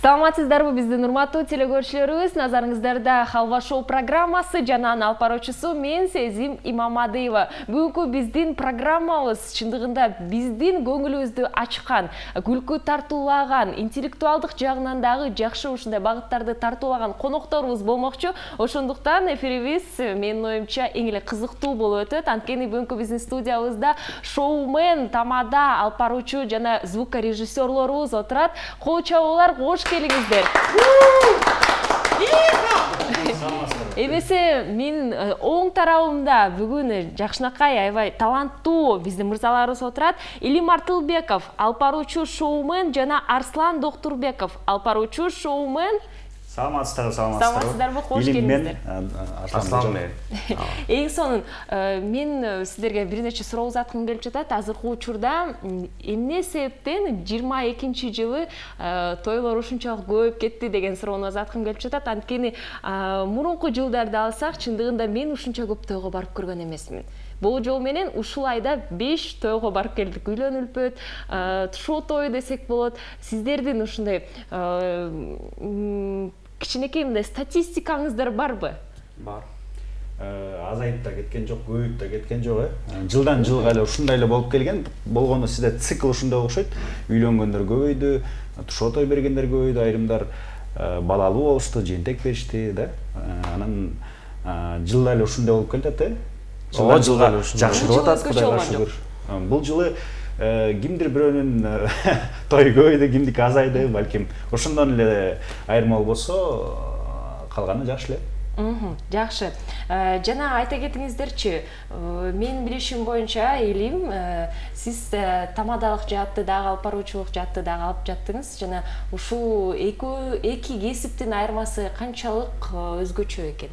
Саламатсыздарбы биздин урматтуу телекөрүүчүлөрүбүз, назарыңыздарда Халва шоу программасы жана анын алып баруучусу мен Сезим Имамадыева. Бүгүнкү биздин программабыз чындыгында биздин көңүлүбүздү ачкан, күлкү тартуулаган, интеллектуалдык жагынан дагы жакшы ушундай багыттарды тартуулаган конокторубуз болмокчу. Ошондуктан эфирибиз менин оюмча эң эле кызыктуу болуп өтөт. Анткени бүгүнкү биздин студиябызда шоумен, тамада алып баруучу жана звукорежиссерлорубуз отурат. Кол чабуулар, кош келиңиздер. Эбесе мен оң тарабымда бүгүн жакшынакай аябай таланттуу биздин мырзаларыбыз отурат. Илим Артылбеков, алып баруучу шоумен, жана Арслан Доктурбеков, алып баруучу шоумен. Саламатсыздарбы, кош келиңиздер. Арслан мен. Эң сонун мен сиздерге бир нече суроо узаткым келип жатат. Азыркы учурда эмне себептен 22-жылы тойлор ушунчалык көбөйүп кетти деген суроону узаткым келип жатат. Анткени мурунку жылдарды алсак, чындыгында мен ушунча көп тойго барып көргөн эмесмин. Бул жол менен ушул айда 5 тойго барып келдик. Үйлөнүлпөт, шоу той десек болот. Сиздердин ушундай кичинекей мындай статистикаңыздар барбы? Бар. Азайып да кеткен жок, көбөйүп да кеткен жок, Жылдан жылга эле ушундай эле болуп келген. Болгону сизде цикл ушундай окшойт. Үйлөнгөндөр көбөйдү, шоу той бергендер көбөйдү, айрымдар балалуу болушту, жентек беришти, да. Анан жылда эле ушундай болуп келатат, жылга жакшырып атат, Кудайга шүгүр. Бул жылы кимдир бирөөнүн той көбөйдү, кимдики азайды, балким ошондон эле айырма болбосо, калганы жакшы эле. Жакшы. Жана айта кетиңиздерчи, менин билишим боюнча, Илим, сиз тамадалык жаатты дагы, алып баруучулук жаатты дагы алып жаттыңыз. Жана ушул эки кесиптин айырмасы канчалык өзгөчө экен?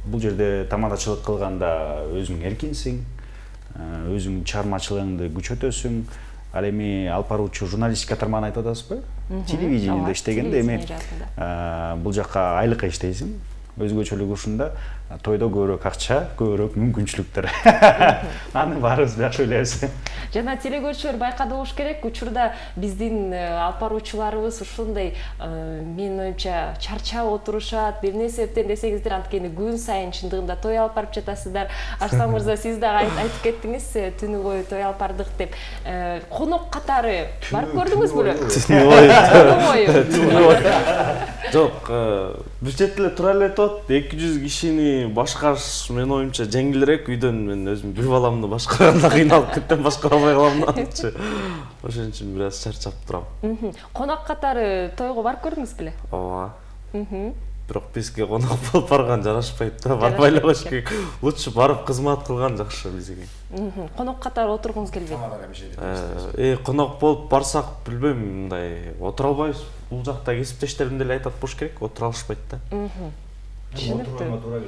Бул жерде тамадачылык кылганда өзүң эркинсиң, өзүң чыгармачылыгыңды күчөтөсүң. Ал эми алып баруучу журналистика тармагын айтып атасызбы? Телевидениеде иштегенде эми бул жакка айлыкка иштейсиң. Өзгөчөлүгү ушунда, тойдо көбүрөөк акча, көбүрөөк мүмкүнчүлүктөр. Аны баарыбыз жакшы билебиз. Жана телекөрүүчүлөр байкады болуш керек, учурда биздин алып баруучуларыбыз ушундай менин оюмча чарчап отурушат, бир нерсе себептен десеңиздер, анткени күн сайын чындыгында той алып барып жатасыздар. Арслан мырза, сиз дагы айтып кеттиңиз, түнү бою той алып бардык деп. Конок катары барып көрдүңүз беле? Түнү бою. Жок, бюджет эле тура эле атат. 200 кишини башкарыш менин оюмча жеңилирээк. Үйдөн мен өзүм бир баламды башкарганда кыйналып кеттем, башкара албай каламчы. Ошон үчүн бир аз чарчап турам. Конок катары тойго барып көрдүңүз беле? Ооба. Бирок бизге конок болуп барган жарашпайт да. Барбай эле коюш керек. Лучше барып кызмат кылган жакшы бизге. Конок катары отургуңуз келбейт? Конок болуп барсак, билбейм, мындай отура албайбыз. Бул жакта кесиптештерим деле айтат болуш керек, отура алышпайт да. Түшүнүктүү.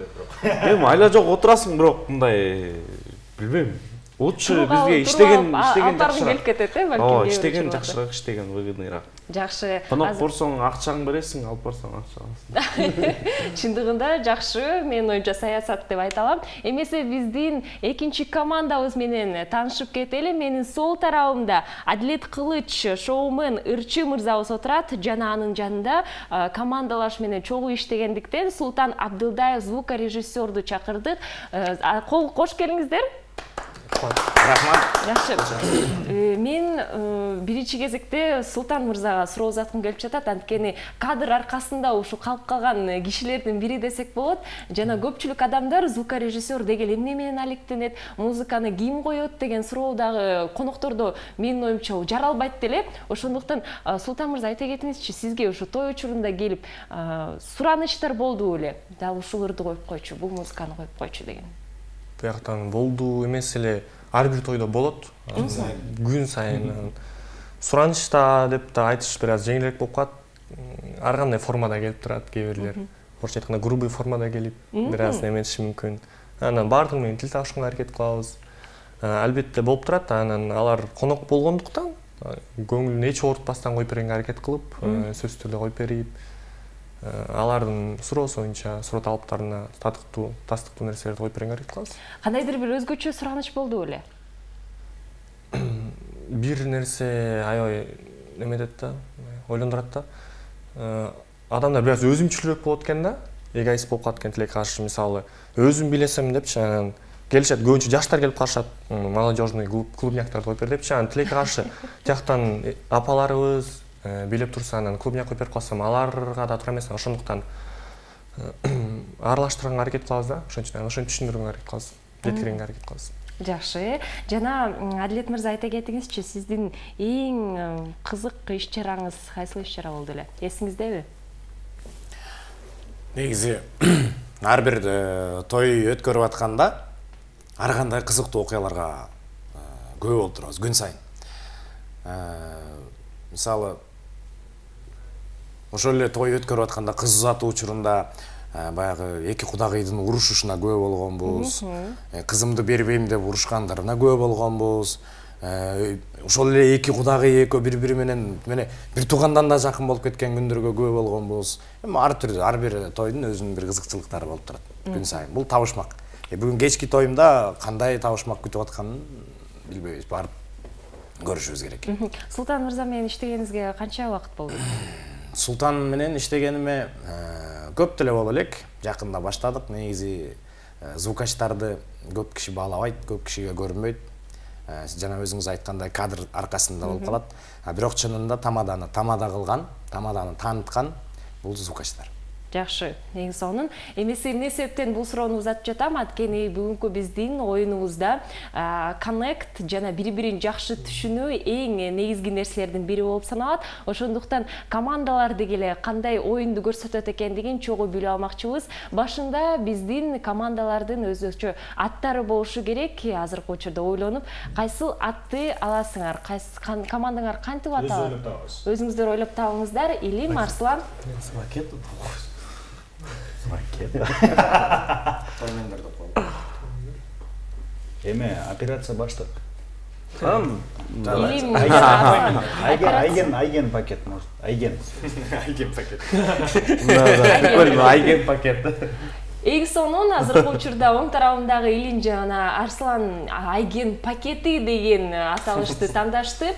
Эми айла жок отурасың, бирок мындай билбейм. Лучше бизге иштеген жакшыраак келип кетет, балким. Ооба, иштеген жакшыраак, иштеген выгодныйраак. Жакшы. Конок борсоң акчаңды бересиң, алып барсаң акча аласың. Чындыгында жакшы, мен оюмча саясат деп айта алам. Эмесе биздин экинчи командабыз менен таанышып кетели. Менин сол тарабымда Адилет Кылыч, шоумен Ырчы мырзабыз отурат, жана анын жанында командалаш менен чогуу иштегендиктен Султан Абдылдаев звукорежиссерду чакырдык. Кош келиңиздер. Рахмат. Жакшы. Мен биринчи кезекте Султан мырзага суроо узаткым келип жатат, анткени кадр аркасында ушу калып калган кишилердин бири десек болот. Жана көпчүлүк адамдар звукорежиссер деген эмне менен алектенет, музыканы ким коет деген суроо дагы коноктордо менин оюмча жаралбайт деле. Ошондуктан Султан мырза, айта кетиңизчи, сизге ушу той учурунда келип суранычтар болду беле? Дал ушуларды коюп койчу, бул музыканы коюп койчу деген. Бияктан болду эмес эле, ар бир тойдо болот. Күн сайын суранычта деп да айтыш бир аз жеңилирээк болуп калат. Ар кандай формада келип турат, кээ бирлер. Орусча айтканда грубый формада келип, бир аз неметиши мүмкүн. Анан баардыгы менен тил табышканга аракет кылабыз. Албетте болуп турат, анан алар конок болгондуктан көңүлүн эч оорутпастан коюп бергенге аракет кылып, сөзсүз түрдө коюп берип, алардын суроосу боюнча суроо талаптарына тастыктуу нерселерди коюп бергенге аракет кылабыз. Кандайдыр бир өзгөчө сураныч болду беле? Бир нерсе аябай эметет да, ойлондурат да. Адамдар biraz өзүмчүлүк болот экен да, эгоист болуп калат экен тилекке каршы. Мисалы, өзүм билесем депчи, анан келишет, көбүнчө жаштар келип калышат, молодежный клубняктарды коюп бер депчи, анан тилекке каршы тияктан апаларыбыз билеп турса, анан клубняк коюп берип калсам, аларга да туура эмес. Ошондуктан аралаштырганга аракет кылабыз да, ошон үчүн ошону түшүндүргөнгө аракет кылабыз, жеткиргенге аракет кылабыз. Жакшы. Жана Адилет мырза айта кетиңизчи, сиздин эң кызык иш чараңыз кайсыл иш чара болду эле? Эсиңиздеби? Негизи ар бир той өткөрүп атканда ар кандай кызыктуу окуяларга көп болуп турабыз күн сайын. Мисалы, ошол эле той өткөрүп атканда кыз узатуу учурунда баягы эки кудагыйдын урушушуна күбө болгонбуз. Кызымды бербейм деп урушкандарына күбө болгонбуз. Ошол эле эки кудагый экөө бири-бири менен бир туугандан да жакын болуп кеткен күндөргө күбө болгонбуз. Ар түрдүү, ар бир тойдун өзүнүн бир кызыкчылыктары болуп турат күн сайын. Бул табышмак. Бүгүн кечки тоюмда кандай табышмак күтүп атканын билбейбиз, барып көрүшүбүз керек. Султан мырза менен иштегениңизге канча убакыт болду? Султан менен иштегениме көп деле боло элек. Жакында баштадык. Негизи звукачтарды көп киши баалабайт, көп кишиге көрүнбөйт. Жана өзүңүз айткандай кадр аркасында болуп калат. Бирок чынында тамаданы кылган, тамаданы тааныткан бул звукачтар. Жакшы, эң сонун. Эмесе эмне себептен бул суроону узатып жатам? Анткени бүгүнкү биздин оюнубузда коннект жана бири-бирин жакшы түшүнүү эң негизги нерселердин бири болуп саналат. Ошондуктан командалар дегеле кандай оюнду көрсөтөт экендигин чогуу билип алмакчыбыз. Башында биздин командалардын өзүчө аттары болушу керек. Азыркы учурда ойлонуп, кайсыл атты аласыңар? Командаңар кантип аталат? Өзүңүздөр ойлоп табыңыздар. Илим, Арслан. Эме операция баштык. Айген пакет может. Айген пакет. Айген пакет. Эң сонун азыркы учурда оң тарабындагы Илин жана Арслан айген пакети деген аталышты тандашты.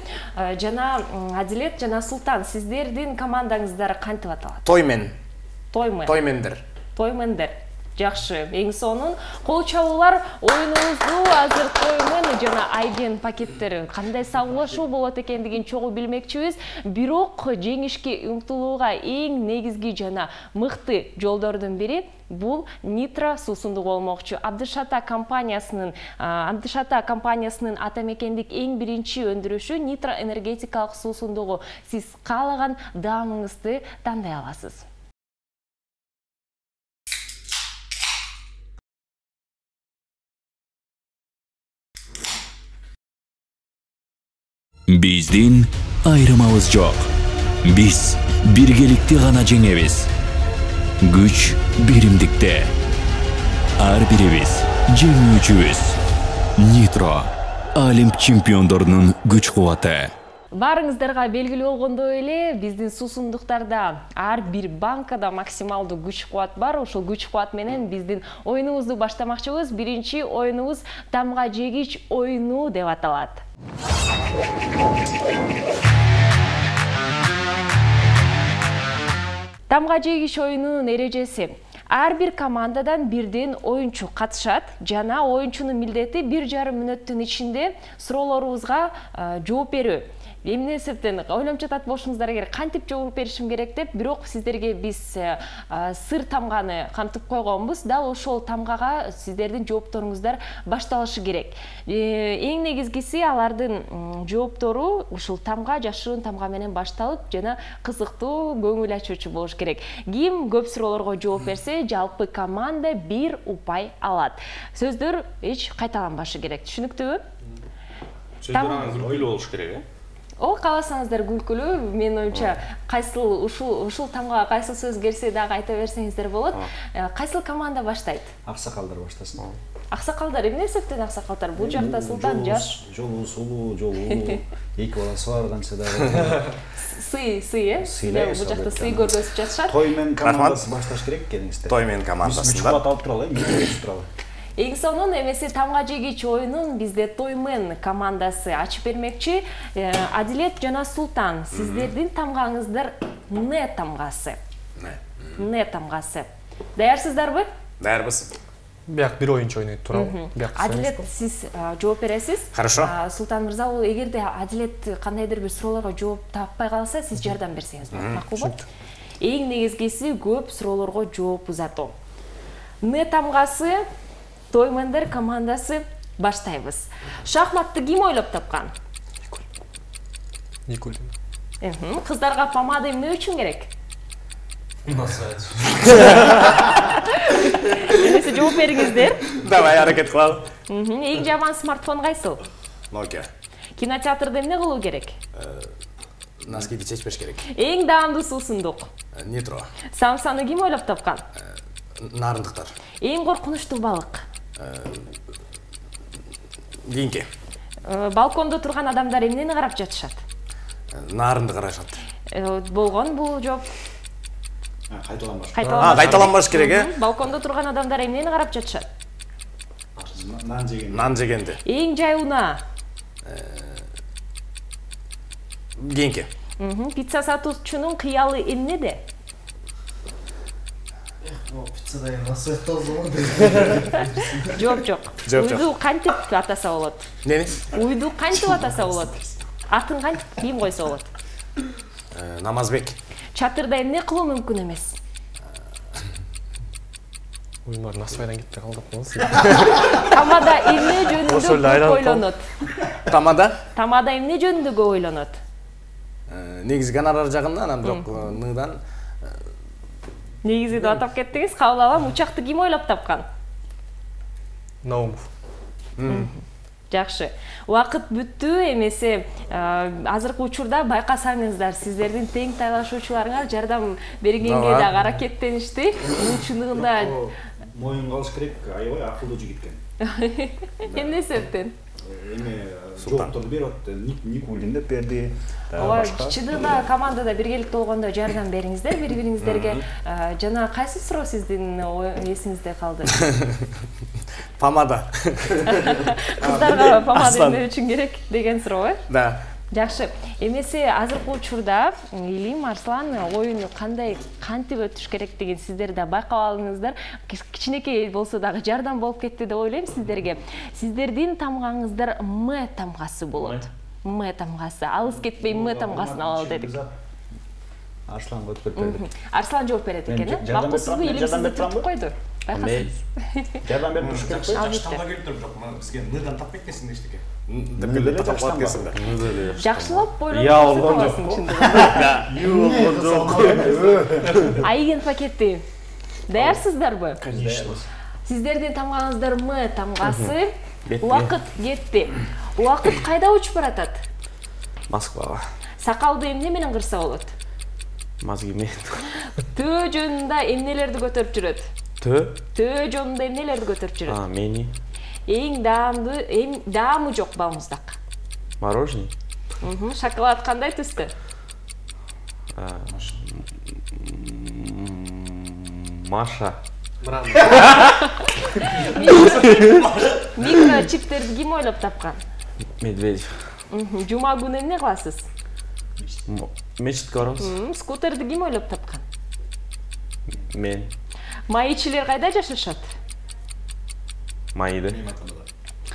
Жана Адилет жана Султан, сиздердин командаңыздар кантип аталат? Тоймендер. Жакшы, эң сонун. Кол чабуулар оюнубузду азыр тоймен жана айген пакеттери кандай сабылышуу болот экендигин чогуу билмекчибиз. Бирок жеңишке умтулууга эң негизги жана мыкты жолдордун бири бул Nitro суусундугу болмокчу. Абдышата компаниясынын атамекендик эң биринчи өндүрүшү Nitro энергетикалык суусундугу. Сиз каалаган даамыңызды тандай аласыз. Биздин айрымабыз жок. Биз биргеликте гана жеңебиз. Күч биримдикте. Ар бирибиз жеңүүчүбүз. Nitro Олимп чемпиондорунун күч кубаты. Барыңыздарга белгилүү болгондой эле, биздин суусундуктарда ар бир банкада максималдуу күч кубат бар. Ошол күч кубат менен биздин оюнубузду баштамакчыбыз. Биринчи оюнубуз тамга жегич оюну деп аталат. Тамга жегич оюнунун эрежеси: ар бир командадан бирден оюнчу катышат жана оюнчунун милдети 1,5 мүнөттүн ичинде суроолорубузга жооп берүү. Эмне себептен ойлонуп жатат болушуңуздар, эгер кантип жооп беришим керек деп, бирок сиздерге биз сыр тамганы камтып койгонбуз. Дал ошол тамгага сиздердин жоопторуңуздар башталышы керек. Эң негизгиси алардын жооптору ушул тамга, жашыруун тамга менен башталып, жана кызыктуу, көңүл ачуучу болуш керек. Ким көп суроолорго жооп берсе, жалпы команда 1 упай алат. Сөздөр эч кайталанбашы керек. Түшүнүктүүбү? Сөздөр ойлуу болуш керек, Кааласаңыздар күлкүлүү. Менин оюмча, кайсыл ушул тамгага кайсыл сөз келсе дагы айта берсеңиздер болот. Кайсыл команда баштайт? Аксакалдар баштасын. Аксакалдар, эмне себептен аксакалдар? Бул жакта Султан жаш. Жолу сулуу, эки баласы бар канча дагы. Сый, бул жакта сый көргөзүп жатышат. Той менен командасы башташ керек экениңиздер. Той менен командасында. Күч кубат алып туралы, Эң сонун эмесе тамга жегич оюнун бизде Тоймен командасы ачып бермекчи. Адилет жана Султан, сиздердин тамгаңыздар не тамгасы? Не тамгасы. Даярсыздарбы? Даярбыз. Бияк бир ойунчу ойнойт туурабы? Адилет, сиз жооп бересиз. Хорошо. Султан мырза, ол эгерде Адилет кандайдыр бир суроолорго жооп таппай калса, сиз жардам берсеңиз болот, макулбу? Эң негизгиси көп суроолорго жооп узатуу. Не тамгасы, Тоймендер командасы, баштайбыз. Шахматты ким ойлоп тапкан? Николь. Кыздарга помада эмне үчүн керек? Эмесе жооп бериңиздер. Давай, аракет кылалы. Эң жаман смартфон кайсыл? Nokia. Кинотеатрда эмне кылуу керек? Носкиди чечпеш керек. Эң даамдуу суусундук? Нитро. Самсаны ким ойлоп тапкан? Нарындыктар. Эң коркунучтуу балык? Гинке. Балкондо турган адамдар эмнени карап жатышат? Нарынды карашат. Болгон бул жооп. Кайталанбаш. Кайталанбаш керек, э? Балкондо турган адамдар эмнени карап жатышат? Нан жегенди. Эң жай унаа? Гинке. Пицца сатуучунун кыялы эмнеде? Пиццадай насыйт толзу. Жооп жок. Уйду кантип атаса болот? Нени? Уйду кантип атаса болот? Атын кантип кийим койсо болот? Намазбек. Чатырда эмне кылуу мүмкүн эмес? Уюмдар насыбайдан кетпей калдык болсу. Тамада эмне жөнүндө көп ойлонот? Тамада эмне жөнүндө көп ойлонот? Негизги гонорар жагынан, анан бирок ныдан Негизи деп атап кеттиңиз, кабыл алам. Учакты ким ойлоп тапкан? Наумов. Жакшы. Убакыт бүттү, эмесе азыркы учурда байкасаңыздар, сиздердин тең тайлашуучуларыңар жардам бергенге да аракеттеништи. Мунун чындыгында Моюн калыш керек, аябай акылдуу жигиттен. Эмне себептен? Эми жоопторду берип атты, Никулин деп берди. Ооба, чындыгында командада биргеликте болгондо жардам бериңиздер бири-бириңиздерге. Жана кайсы суроо сиздин эсиңизде калды? Помада. Кыздарга помада эмне үчүн керек деген суроо, э? Да. Жакшы. Эмесе азыркы учурда Илим, Арслан оюну кандай кантип өтүш керек деген сиздер да байкап алыңыздар. Кичинекей болсо дагы жардам болуп кетти деп ойлойм сиздерге. Сиздердин тамгаңыздар М тамгасы болот. М тамгасы. Алыс кетпей М тамгасын алалы дедик. Арслан өтүп берди. Арслан жооп берет экен, э? Макул, сизди Илим сизди түртүп койду. Байкасаңыз. Жардам берип туруш керек. Жаштамга келип туруп жок, бизге мыйдан тап кеткенсиң дештике. Деп келе тапап кеткенсиң да. Жакшылап ойлонуп чындыгында. Айген пакети. Даярсыздарбы? Конечно. Сиздердин тамгаңыздар М тамгасы. Убакыт кетти. Убакыт кайда учуп баратат? Москвага. Сакалды эмне менен кырса болот? Мазги менен. Төө жөнүндө эмнелерди көтөрүп жүрөт? Төө жөнүндө эмнелерди көтөрүп жүрөт? Мени. Эң даамы жок балмуздак. Мороженое. Шоколад кандай түстө? Маша. Микрочиптерди ким ойлоп тапкан? Медведев. Жума күнү эмне кыласыз? Мечитке барабыз. Скутерди ким ойлоп тапкан? Мен. Майчилер кайда жашашат? Майда.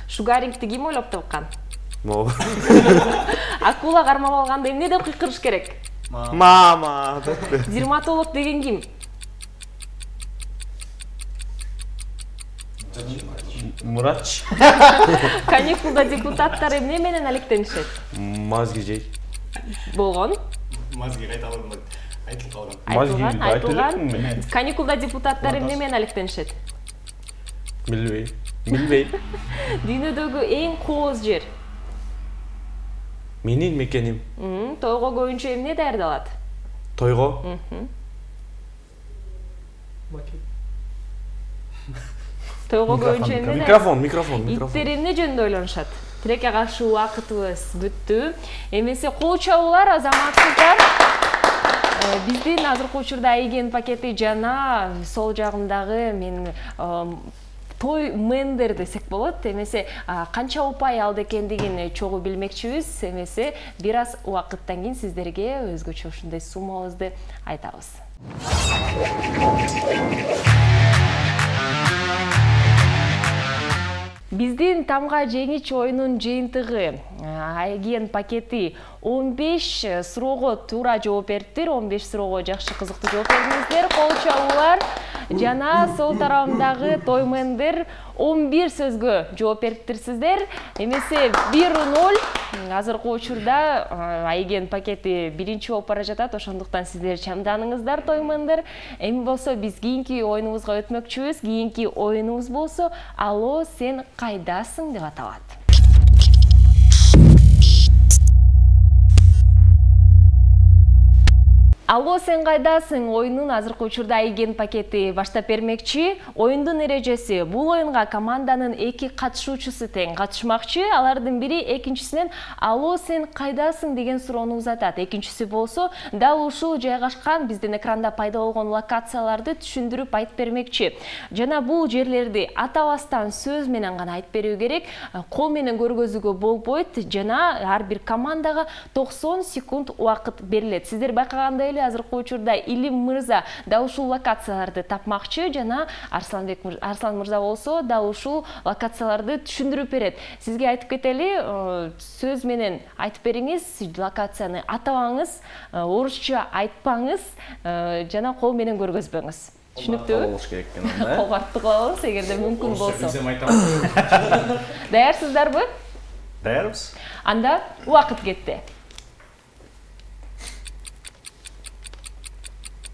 Шугарингти ким ойлоп тапкан? Могу. Акула кармап алганда эмне деп кыйкырыш керек? Мама. Дерматолог деген ким? Мурач. Каникулда депутаттар эмне менен алектенишет? Мазги жейт. Болгон? Мазги кайталанбайт. Айтылып калган. Айтылган. Каникулда депутаттар эмне менен алектенишет? Билбейм. Дүйнөдөгү эң кооз жер? Менин мекеним. Тойго көбүнчө эмне даярдалат? Тойго? Тойго көбүнчө эмне? Микрофон. Иттер эмне жөнүндө ойлонушат? Тилекке каршы убакытыбыз бүттү. Эмесе кол чабуулар, азаматсыздар. Биздин азыркы учурда Айген пакети жана сол жагымдагы мен той мендер десек болот. Эмесе канча упай алды экендигин чогуу билмекчибиз. Эмесе бир аз убакыттан кийин сиздерге өзгөчө ушундай суммабызды айтабыз. Биздин тамга жеңич оюнун жыйынтыгы Айген пакети 15 суроого туура жооп бериптир. 15 суроого жакшы кызыктуу жооп бердиңиздер. Кол чабуулар жана сол тарабындагы тоймендер 11 сөзгө жооп бериптирсиздер. Эмесе 1-0. Азыркы учурда Айген пакети биринчи болуп бара жатат. Ошондуктан сиздер чамданыңыздар тоймендер. Эми болсо биз кийинки оюнубузга өтмөкчүбүз. Кийинки оюнубуз болсо Алло, сен кайдасың деп аталат. Алло, сен кайдасың оюнун азыркы учурда Айген пакети баштап бермекчи. Оюндун эрежеси: бул оюнга команданын 2 катышуучусу тең катышмакчы. Алардын бири экинчисинен Алло, сен кайдасың деген суроону узатат. Экинчиси болсо дал ушул жайгашкан биздин экранда пайда болгон локацияларды түшүндүрүп айтып бермекчи. Жана бул жерлерди атабастан сөз менен гана айтып берүү керек. Кол менен көргөзүүгө болбойт. Жана ар бир командага 90 секунд убакыт берилет. Сиздер байкагандай азыркы учурда Илим мырза дал ушул локацияларды тапмакчы, жана Арслан мырза болсо дал ушул локацияларды түшүндүрүп берет. Сизге айтып кетели, сөз менен айтып бериңиз, локацияны атабаңыз, орусча айтпаңыз, жана кол менен көргөзбөңүз. Түшүнүктүүбү? Кол бартты кылабыз, эгерде мүмкүн болсо. Даярсыздарбы? Даярбыз. Анда убакыт кетти.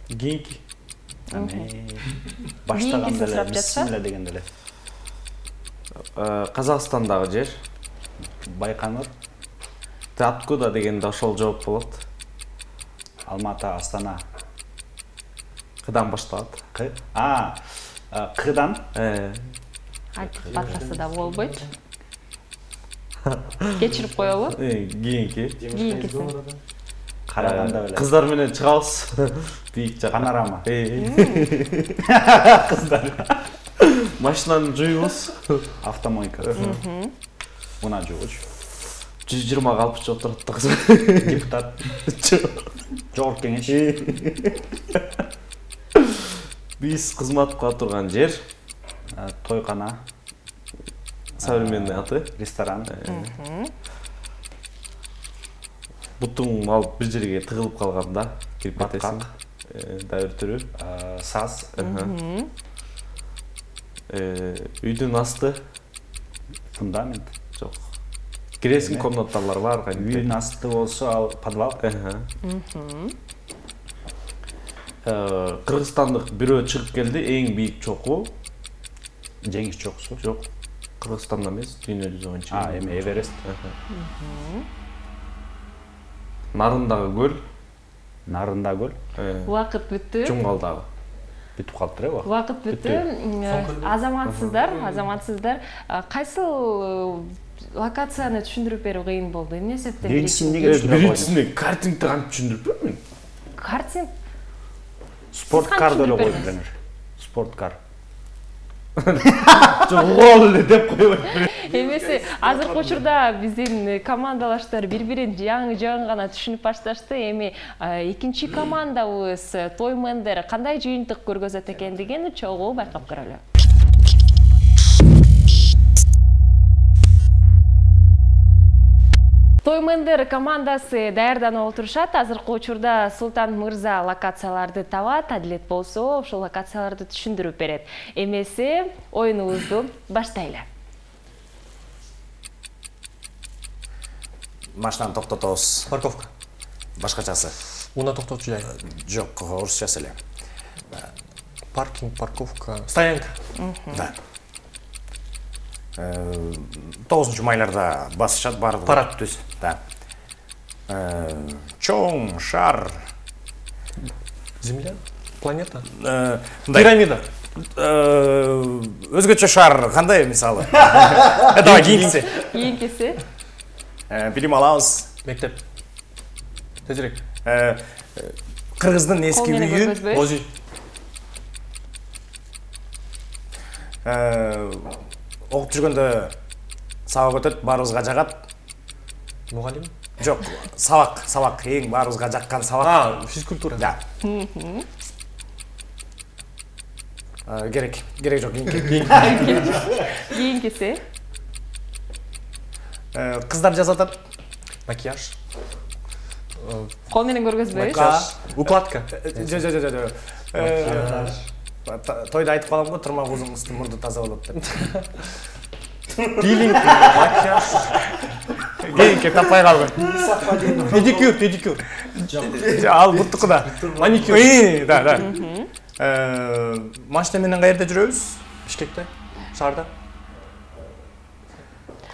Кийинки. Баштаганда эле бисмилла дегенде эле. Казакстандагы жер. Байконур. Откуда дегенде ошол жооп болот. Алматы, Астана. Кыдан башталат. Кыдан. Айтып батасы да болбойт. Кечирип коелу. Кийинки. Кийинкиси. Караганда эле. Кыздар менен чыгабыз. Бийик жак. Панорама. Кыздар. Машинаны жуйбуз. Автомойка. Уна жууч. 120 калпчы отурат да кыз. Депутат. Жогорку кеңеш. Биз кызмат кыла турган жер. Тойкана. Современный аты. Ресторан. Бутуң алып бир жерге тыгылып калганда кирип кетесиң. Дайыр түрү. Саз. Үйдүн асты. Фундамент. Жок. Киресиң комнаталар бар. Үйдүн асты болсо ал подвал. Кыргызстандык бирөө чыгып келди, эң бийик чокуу. Жеңиш чокусу. Жок. Кыргызстанда эмес, дүйнө жүзүнөн чыгып. Эми Эверест. Нарындагы көл. Нарында көл. Убакыт бүттү. Жумгалдагы. Бүтүп калыптыр э. Убакыт бүттү. Азаматсыздар. Кайсыл локацияны түшүндүрүп берүү кыйын болду? Эмне себептен? Биринчисине картингди кантип түшүндүрүп бердиң? Картинг? Спорткар деле коюптур. Спорткар. Жол эле деп койбойт. Эмесе азыркы учурда биздин командалаштар бири-бирин жаңы гана түшүнүп башташты. Эми экинчи командабыз Тоймендер кандай жыйынтык көргөзөт экендигин чогуу байкап көрөлү. Тоймендер командасы даярданып отурушат. Азыркы учурда Султан мырза локацияларды табат, Адилет болсо ошол локацияларды түшүндүрүп берет. Эмесе оюнубузду баштайлы. Машинаны токтотобуз. Парковка. Башкачасы. Уна токтотчу жай. Жок, орусчасы эле. Паркинг, парковка, стоянка. Да. 9-майларда басышат баардыгы. Парад. Да. Чоң шар. Земля? Планета? Пирамида. Өзгөчө шар кандай мисалы? Давай кийинкиси. Кийинкиси. Билим алабыз. Мектеп. Тезирээк. Кыргыздын эски үйү. Музей. окуп жүргөндө сабак өтөт, баарыбызга жагат. Мугалим? Жок, сабак, эң баарыбызга жаккан сабак. Физкультура. Да. Керек жок, Кийинкиси? Кыздар жазып атат. Макияж. Кол менен көргөзбөйбү? Укладка. Жо. Тойда айтып калам го, турмак узун мурду таза болот деп. Пилинг, макияж. Кийинки таппай калган. Педикюр. Ал буттуку да. Маникюр. Да. Машина менен каерде жүрөбүз? Бишкекте, шаарда.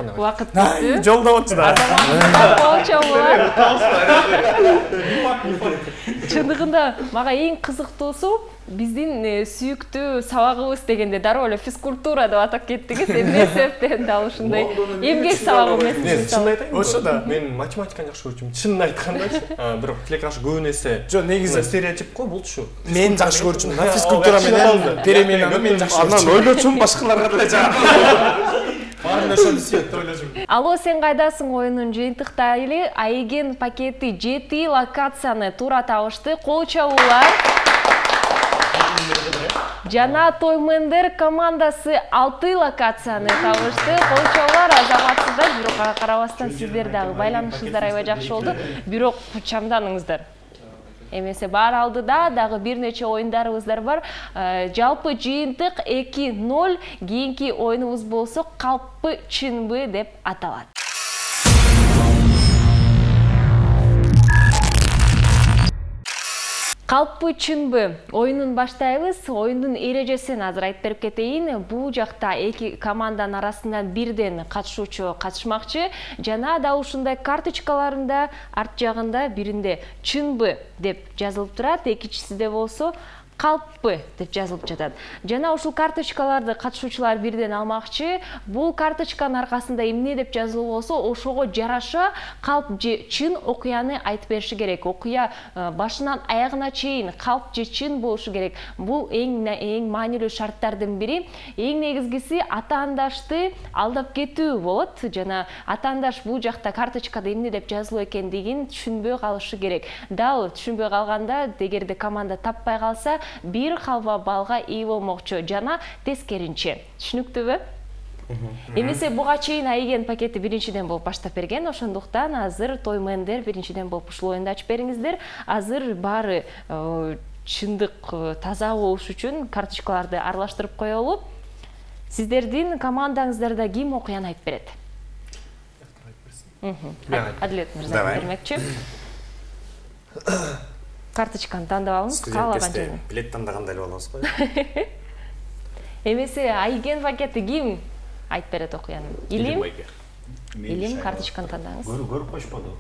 Убакыт бүттү. Жолдо отчу да. Чындыгында мага эң кызыктуусу биздин сүйүктүү сабагыбыз дегенде дароо эле физкультура деп атап кеттиңиз. Эмне себептен да ушундай эмгек сабагы эмес? Чынын айтайын, ошо да. Мен математиканы жакшы көрчүмүн. Чынын айткандачы. Бирок тилекаш көбүн эсе. Жо, негизи стереотип го болчу. Мен жакшы көрчүмүн. Физкультура менен переменаны мен жакшы көрчүмүн. Анан ойлочумун башкаларга деле жагат. Баарын ошону сүйөт ойлочумун. Алло, сен кайдасың оюнун жыйынтыктайлы Айген пакети 7 локацияны туура табышты. Кол чабуулар. Жана Тоймендер командасы 6 локацияны табышты. Кол чабуулар, азаматсыздар, бирок ага карабастан сиздер дагы байланышыңыздар аябай жакшы болду. Бирок чамданыңыздар. Эмесе бар алдыда дагы бир нече оюндарыбыздар бар. Жалпы жыйынтык 2-0, кийинки оюнубуз болсо калппы чынбы деп аталат. Калппы чынбы оюнун баштайбыз. Оюндун эрежесин азыр айтып берип кетейин. Бул жакта эки команданын арасынан бирден катышуучу катышмакчы. Жана да ушундай карточкаларында арт жагында биринде чынбы деп жазылып турат, экинчисинде болсо калппы деп жазылып жатат. Жана ушул карточкаларды катышуучулар бирден алмакчы. Бул карточканын аркасында эмне деп жазылып болсо, ошого жараша калп же чын окуяны айтып бериши керек. Окуя башынан аягына чейин калп же чын болушу керек. Бул эң маанилүү шарттардын бири. Эң негизгиси атаандашты алдап кетүү болот. Жана атаандаш бул жакта карточкада эмне деп жазылуу экендигин түшүнбөй калышы керек. Дал түшүнбөй калганда, эгерде команда таппай калса, бир халва балга ээ болмокчу. Жана тескеринче. Түшүнүктүүбү? Эмесе буга чейин Айген пакети биринчиден болуп баштап берген. Ошондуктан азыр Тоймендер биринчиден болуп ушул оюнду ачып бериңиздер. Азыр баары чындык таза болуш үчүн карточкаларды аралаштырып коелу. Сиздердин командаңыздарда ким окуяны айтып берет? Адлет мырза бермекчи. Карточканы тандап алыңыз, каалаган жерин. Билет тандагандай болобуз го. Эмесе Айген пакети ким айтып берет окуяны? Илим? Илим, карточканы тандаңыз. Көрүп коюшпаду.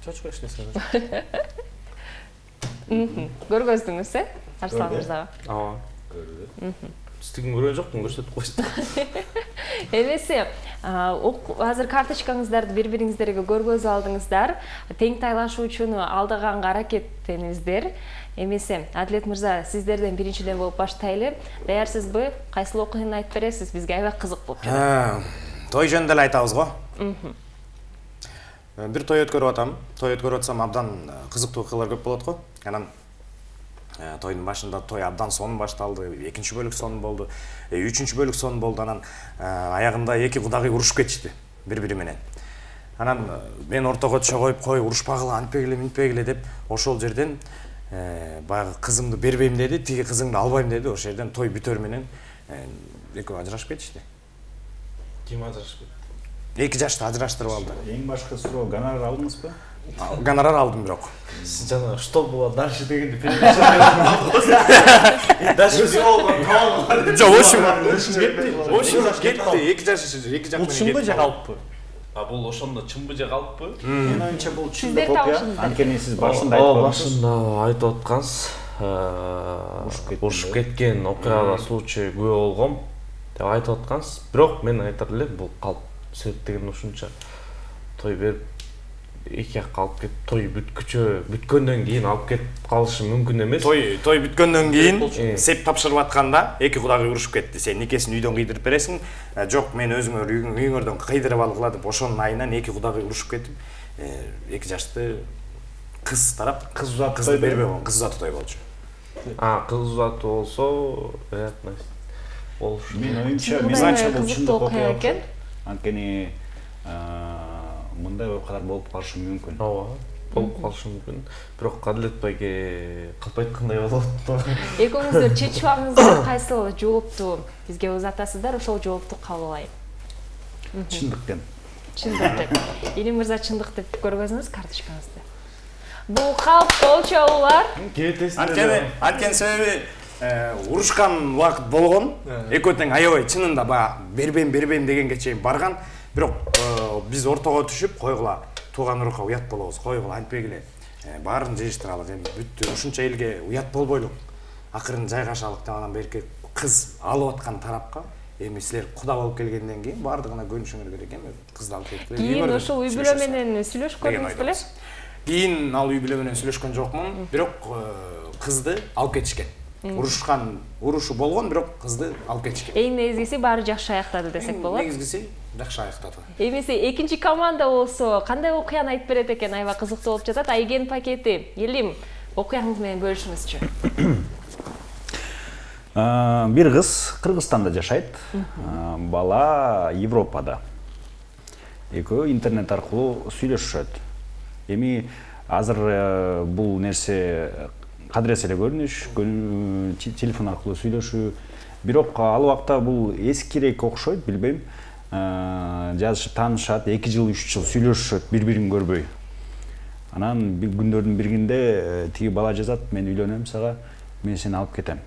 Чочко эшлесе. Көргөздүңүз, Арслан мырзага? Ооба. Көрдү. Стигин көргөн жокмун, көрсөтүп коюшту. Эмесе, азыр карточкаңыздарды бири-бириңиздерге көргөзүп алдыңыздар. Тең тайлашуу үчүн алдыганга аракеттениңиздер. Эмесе, Адлет мырза, сиздерден биринчиден болуп баштайлы. Даярсызбы? Кайсыл окуяны айтып бересиз? Бизге аябай кызык болуп жатат. Той жөнүндө эле айтабыз го. Бир той өткөрүп атам. Той өткөрүп атсам абдан кызыктуу окуялар көп болот го. Анан тойдун башында той абдан сонун башталды, экинчи бөлүк сонун болду, үчүнчү бөлүк сонун болду. Анан аягында эки кудагый урушуп кетишти бири-бири менен. Анан мен ортого түшө коюп, кой урушпагыла, антпегиле, минтпегиле деп ошол жерден баягы кызымды бербейм деди, тиги кызыңды албайм деди. Ошол жерден той бүтөр менен экөө ажырашып кетишти. Ким ажырашып кетти? Эки жашта ажыраштырып алды. Эң башкы суроо, гонорар алдыңызбы? Гонорар алдым бирок. Сиз жана что было дальше дегенди Дальше кетти. Эки жак Бул чынбы же калппы? Бул ошондо чынбы же калппы? Мен оюнча бул чын Сиздер деп окуя. табышыңыздар. Анткени сиз башында айтып калдыңыз. Башында айтып аткансыз. Урушуп кеткен окуяга случай күбө болгом деп айтып аткансыз. Бирок мен айтар элем, бул калп себеп деген ушунча той берип эки жакка алып кетип той бүткөндөн кийин алып кетип калышы мүмкүн эмес. Той бүткөндөн кийин сеп тапшырып атканда эки кудагый урушуп кетти. Сен никесин үйдөн кыйдырып бересиң. Жок, мен өзүңөр үйүңөрдөн кыйдырып алгыла деп ошонун айынан эки кудагый урушуп кетип, 2 жашты кыз тарап кыз узатып бербей койгон, кыз узатуу той болчу. Кыз узатуу болсо, вероятность болушу. Мен оюмча, бул чындык окуя экен. Анткени мындай окуялар болуп калышы мүмкүн. Ооба, болуп калышы мүмкүн. Бирок Адилет байке кылпай аткандай болот. Экөөңүздөр чечип алыңыздар, кайсыл жоопту бизге узатасыздар, ошол жоопту кабыл алайын. Чындык деп. Чындык деп. Илим мырза чындык деп көргөзүңүз карточкаңызды. Бул калп болчоулар. Анткени себеби урушкан убакыт болгон, экөө тең аябай чынында баягы бербейм дегенге чейин барган. Бирок биз ортого түшүп койгула, тууган урукка уят болобуз, койгула, антпегиле. Баарын жыйыштыралы, эми бүттү, ушунча элге уят болбойлук. Акырын жайгашалык деп анан берки кыз алып аткан тарапка, эми силер куда болуп келгенден кийин баардыгына көнүшүңөр керек эми, кызды алып кетип. Кийин ошол үй бүлө менен сүйлөшкөнүңүз беле? Кийин ал үй бүлө менен сүйлөшкөн жокмун, бирок кызды алып кетишкен. Урушу болгон, бирок кызды алып кетишкен. Эң негизгиси баары жакшы аяктады десек болот. Негизгиси жакшы аяктады. Эмесе экинчи команда болсо кандай окуяны айтып берет экен, аябай кызыктуу болуп жатат. Айген пакети, Элим, окуяңыз менен бөлүшүңүзчү. Бир кыз Кыргызстанда жашайт, бала Европада. Экөө интернет аркылуу сүйлөшүшөт. Эми азыр бул нерсе кадырес эле көрүнүш, телефон аркылуу сүйлөшүү. Бирок ал убакта бул эскирээк окшойт, билбейм. Жазышып таанышат, 2 жыл, 3 жыл сүйлөшүшөт, бири-бирин көрбөй. Анан күндөрдүн биринде тиги бала жазат, мен үйлөнөм сага, мен сени алып кетем.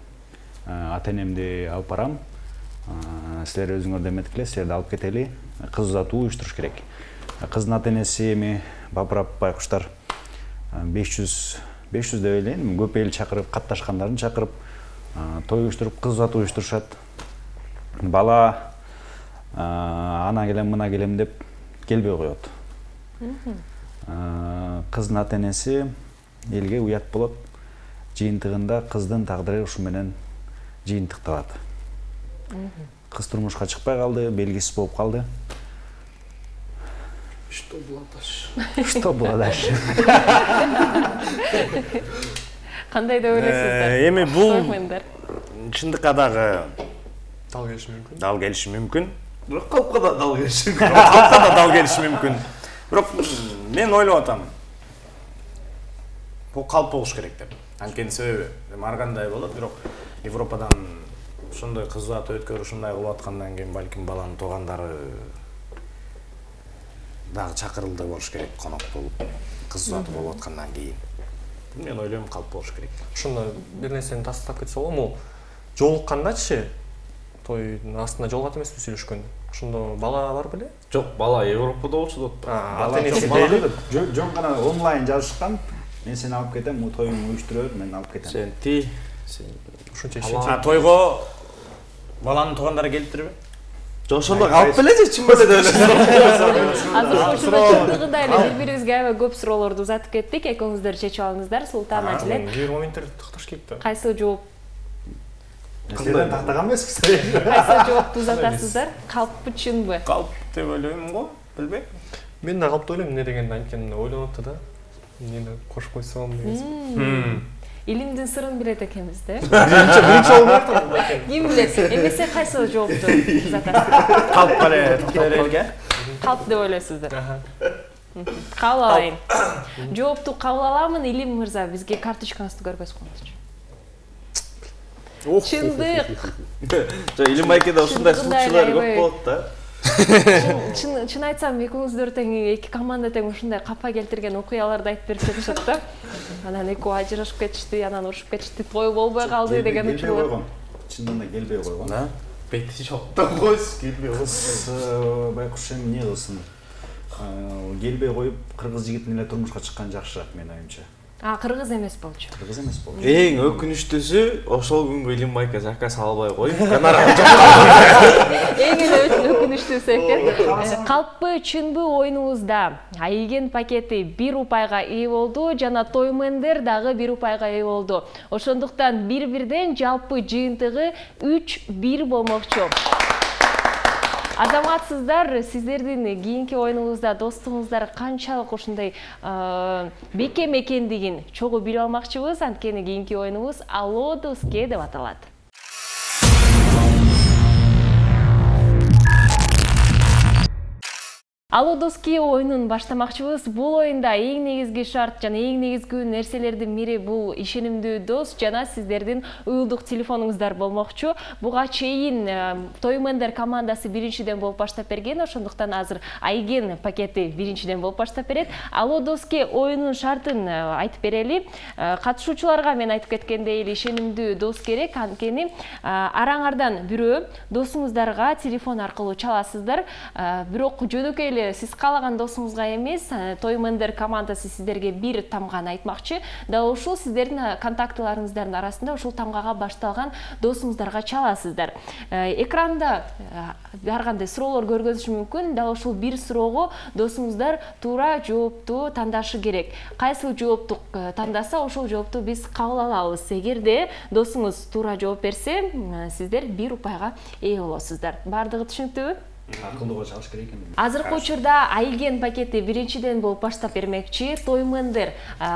Ата-энемди алып барам. Силер өзүңөр деметкиле, силерди алып кетели. Кыз узатуу уюштуруш керек. Кыздын ата-энеси эми бапырап байкуштар 500 деп элейин, көп эл чакырып, катташкандарын чакырып, той уюштуруп, кыз узатуу уюштурушат. Бала ана келем, мына келем деп келбей коет. Кыздын ата-энеси элге уят болот. Жыйынтыгында кыздын тагдыры ушу менен жыйынтыкталат. Кыз турмушка чыкпай калды, белгисиз болуп калды. Что было дальше? Что было дальше? Кандай деп ойлойсуздар? Эми бул чындыкка дагы дал келиши мүмкүн. Бирок калпка да дал келиши мүмкүн. Калпка да дал келиши мүмкүн. Бирок мен ойлоп атам. Бул калп болуш керек деп. Анткени себеби ар кандай болот, бирок Европадан ошондой кыз узатуу өткөрүп ушундай кылып аткандан кийин балким баланын туугандары дагы чакырылды болуш керек, конок болуп, кыз узатуу болуп аткандан кийин. Мен ойлойм калп болуш керек. Ошондо бир нерсени тастап кетсе болобу? Жолуккандачы тойдун астында жолугат эмеспи сүйлөшкөн? Ошондо бала бар беле? Жок, бала Европада болчу деп. Ата-энеси жөн гана онлайн жазышкан. Мен сени алып кетем, тоюңду уюштурып, мен алып кетем. Сен ти, ушунча ишенчи. Тойго баланын туугандары келиптирби? Жок, ошондо алып беле, чын беле деп эле. Азыр ошондо чындыгында эле бири-бирибизге аябай көп суроолорду узатып кеттик. Экөөңүздөр чечип алыңыздар. Султан Адилет. Бир моменттер такташ келипти. Кайсы жооп? Силерден тактаган эмеспи? Кайсы жоопту узатасыздар? Калппы, чынбы? Калп деп ойлойм го, билбейм. Мен да калпты ойлойм, эмне дегенди анткени ойлонуп атты да. Мени кошуп койсом деген. Илимдин сырын билет экенбиз да. Биринчи болуп атат. Ким билет? Эмесе кайсы жоопту узатасыздар? Калп эле токторелге. Калп деп ойлойсуздар. Кабыл алайын. Жоопту кабыл аламын, Илим мырза, бизге карточкаңызды көргөзүп коюңузчу. Чындык. Жок, Илим байкеде ушундай случайлар көп болот да. Чын айтсам, экөөңүздөр тең, эки команда тең ушундай капа келтирген окуяларды айтып берип жатышат да. Анан экөө ажырашып кетишти, анан урушуп кетишти, той болбой калды деген учурлар. Чындыгында келбей койгон. Да. Бети жоктон койсуз, келбей койсуз. Байкуш эми эмне кылсын? Келбей коюп, кыргыз жигитин эле турмушка чыккан жакшыраак, менин оюмча. Кыргыз эмес болчу. Кыргыз эмес болчу. Эң өкүнүчтүүсү ошол күнгө Илимбайка жакка салбай коюп, гонорар Эң эле өкүнүчтүүсү экен. Калппы чынбы оюнубузда Айген пакети 1 упайга ээ болду жана Тоймендер дагы 1 упайга ээ болду. Ошондуктан бир-бирден жалпы жыйынтыгы 3-1 болмокчу. Азаматсыздар, сиздердин кийинки оюнуңузда достугуңуздар канчалык ушундай бекем экендигин чогуу билип алмакчыбыз. Анткени кийинки оюнубуз Алло Доске деп аталат. Алло Доске оюнун баштамакчыбыз. Бул оюнда эң негизги шарт жана эң негизги нерселердин бири бул ишенимдүү дос жана сиздердин уюлдук телефонуңуздар болмокчу. Буга чейин Тоймендер командасы биринчиден болуп баштап берген, ошондуктан азыр Айген пакети биринчиден болуп баштап берет. Алло Доске оюнун шартын айтып берели. Катышуучуларга мен айтып кеткендей эле ишенимдүү дос керек, анткени араңардан бирөө досуңуздарга телефон аркылуу чаласыздар. Бирок жөнөкөй сиз каалаган досуңузга эмес, Тоймендер командасы сиздерге бир тамганы айтмакчы. Дал ушул сиздердин контактыларыңыздардын арасында ушул тамгага башталган досуңуздарга чаласыздар. Экранда ар кандай суроолор көргөзүшү мүмкүн. Дал ушул бир суроого досуңуздар туура жоопту тандашы керек. Кайсы жоопту тандаса, ошол жоопту биз кабыл алабыз. Эгерде досуңуз туура жооп берсе, сиздер 1 упайга ээ болосуздар. Бардыгы түшүнүктүүбү? Акылдууга чалыш керек экен. Азыркы учурда Айген пакети биринчиден болуп баштап бермекчи. Тоймендер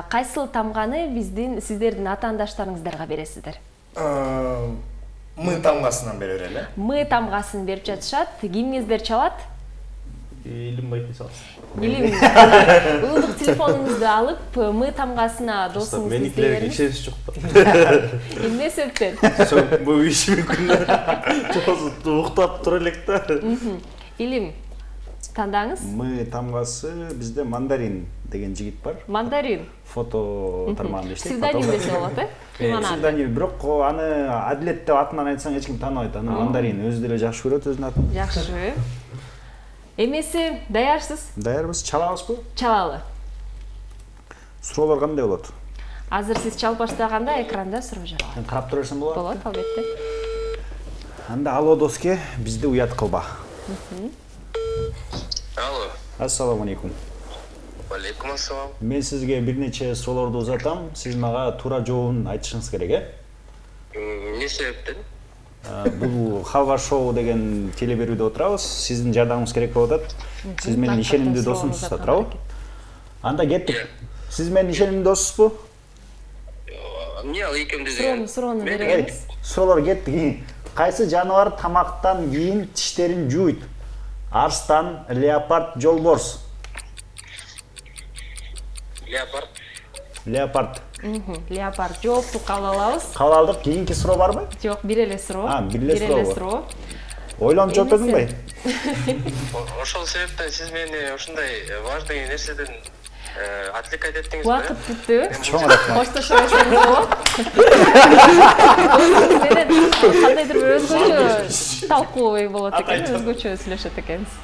кайсыл тамганы сиздердин атаандаштарыңыздарга бересиздер? Мы тамгасынан бере берели. Мы тамгасын берип жатышат. Кимиңиздер чалат? Илимбайка чалат. Уюлдук телефонуңузду алып, мы тамгасына досуңузду Меникилерге ишенич жок да. Эмне себептен? Бул иш мүмкүн. Чоосу уктап тура элек да. Илим, тандаңыз? Мы тамгасы бизде Мандарин деген жигит бар. Мандарин. Фото тармагында иштейт. Псевдоним десе болот, э? Псевдоним, бирок аны Адилет деп атынан айтсаң эч ким тааныбайт. Аны Мандарин өзү деле жакшы көрөт өзүнүн атын. Жакшы. Эмеси даярсыз? Даярбыз, чалабызбы? Чалалы. Суроолор кандай болот? Азыр сиз чалып баштаганда экранда суроо жаралат. Мен карап тура берсем болот? Болот, албетте. Анда Алло Доске бизди уят кылба. Алло. Ассаламу алейкум. Алейкум ассалам. Мен сизге бир нече суроолорду узатам. Сиз мага туура жообун айтышыңыз керек, э? Эмне себептен? Бул Халва шоу деген телеберүүдө отурабыз. Сиздин жардамыңыз керек болуп атат. Сиз менин ишенимдүү досумсуз, туурабы? Анда кеттик. Сиз менин ишенимдүү досусузбу? Эмне ал экөөмдү Суроону беребиз. Суроолор кеттик. Кайсы жаныбар тамактан кийин тиштерин жууйт? Арстан, леопард, жолборс. Леопард. Леопард. Леопард. Жоопту кабыл алабыз. Кабыл алдык. Кийинки суроо барбы? Жок, бир эле суроо. Бир эле суроо. Ойлонуп жооп бердиңби? Ошол себептен сиз мени ушундай важный нерседен отвлекать эттиңиз. Убакыт бүттү. Чоң рахмат. Коштошо берсеңиз болот. Кандайдыр бир өзгөчө талкуу болот экен, өзгөчө сүйлөшөт экенбиз.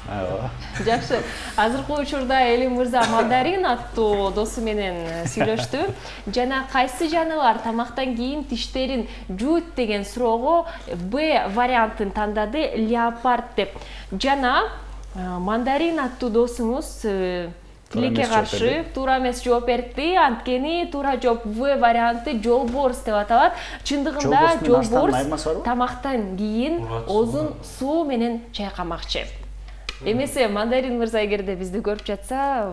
Жакшы. Азыркы учурда Элим мырза Мандарин аттуу досу менен сүйлөштү. Жана кайсы жаныбар тамактан кийин тиштерин жуут деген суроого Б вариантын тандады, леопард деп. Жана Мандарин аттуу досумуз тилекке каршы туура эмес жооп берди. Анткени туура жооп В варианты жолборс деп аталат. Чындыгында жолборс тамактан кийин озун суу менен чайкамакчы. Эмесе Мандарин мырза эгерде бизди көрүп жатса,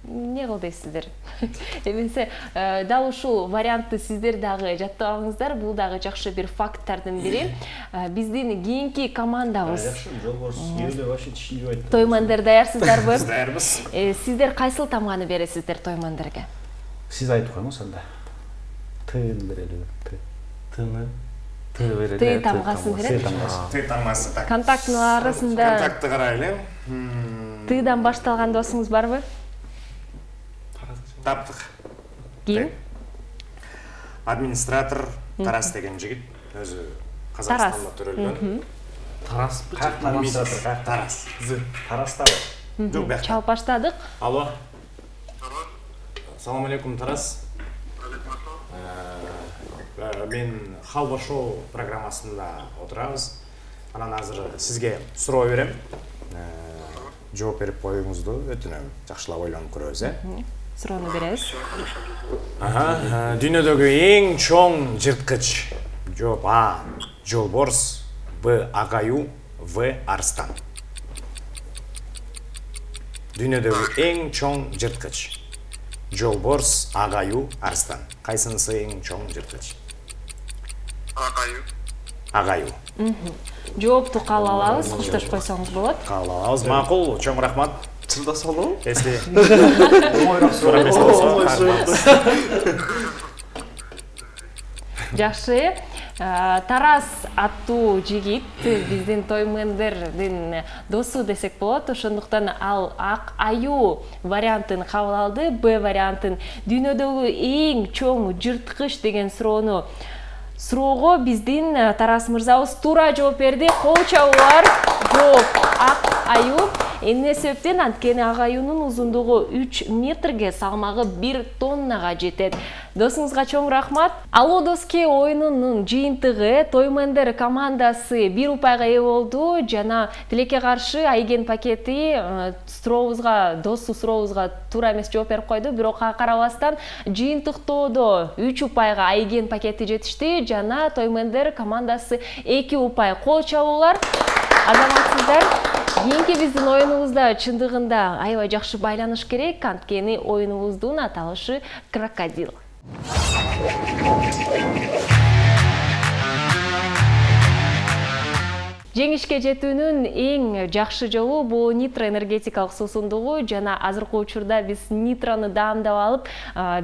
эмне кыл дейсиздер? Эмесе дал ушул вариантты сиздер дагы жаттап бул дагы жакшы бир факттардын бири. Биздин кийинки командабыз. Жолборс эле вообще тишин жуйт. Тоймендер даярсыздарбы? Даярбыз. Сиздер кайсыл тамганы бересиздер Тоймендерге? Сиз айтып коюңуз анда. Тын берели. Тыны. Ты берели. Ты тамгасын берет. Ты тамгасы так. Контактын арасында Контактты карайлы. Тыдан башталган досуңуз барбы? Таптык. Ким? Администратор Тарас деген жигит. Өзү Казакстанда төрөлгөн. Тараспы? Администратор Тарас. Тарастабы? Жок, бакта. Чалып баштадык. Алло. Салам алейкум, Тарас. мен Халва шоу программасында отырамыз. Анан азыр сизге суроо берем. Жооп берип коюңузду өтүнөм. Жакшылап ойлонуп көрөбүз, Суроону беребиз. Дүйнөдөгү эң чоң жырткыч. Жооп: А. Жолборс, Б. Агаю, В. Арстан. Дүйнөдөгү эң чоң жырткыч. Жолборс, Агаю, Арстан. Кайсынысы эң чоң жырткыч? Агаю. Агаю. Жоопту кабыл алабыз, коштошуп койсоңуз болот. Кабыл алабыз. Макул, чоң рахмат. Чырда салуу. Эсли. Оңойрак суроо эмес болсо. Жакшы. Тарас аттуу жигит биздин Тоймендердин досу десек болот. Ошондуктан ал ак аю вариантын кабыл алды. Б вариантын дүйнөдөгү эң чоң жырткыч деген суроого биздин Тарас мырзабыз туура жооп берди. Кол чабуулар. Жооп ак аю. Эмне себептен? Анткени ак аюнун узундугу 3 метрге, салмагы 1 тоннага жетет. Досуңузга чоң рахмат. Алло доски оюнунун жыйынтыгы Тоймендер командасы 1 упайга ээ болду. Жана тилекке каршы Айген пакети сурообузга, досу сурообузга туура эмес жооп берип койду. Бирок карабастан жыйынтыктоодо 3 упайга Айген пакети жетишти. Жана Тоймендер командасы 2 упай. Кол чабуулар. Азаматсыздар, кийинки биздин оюнубузда чындыгында аябай жакшы байланыш керек, анткени оюнубуздун аталышы крокодил. Жеңишке жетүүнүн эң жакшы жолу бул нитро энергетикалык суусундугу. Жана азыркы учурда биз нитрону даамдап алып,